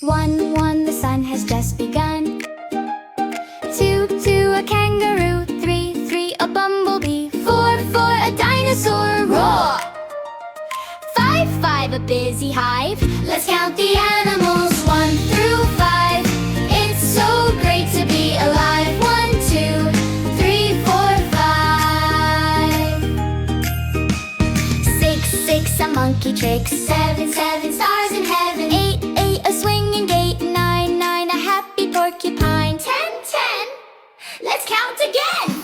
One, one, the sun has just begun. Two, two, a kangaroo. Three, three, a bumblebee. Four, four, a dinosaur. Roar! Five, five, a busy hive. Let's count the animals. 1 through 5. It's so great to be alive. 1, 2, 3, 4, 5. 6, 6, a monkey tricks. 7, 7, stars in heaven. 8, 8, a swinging gate. 9, 9, a happy porcupine. 10, 10, let's count again.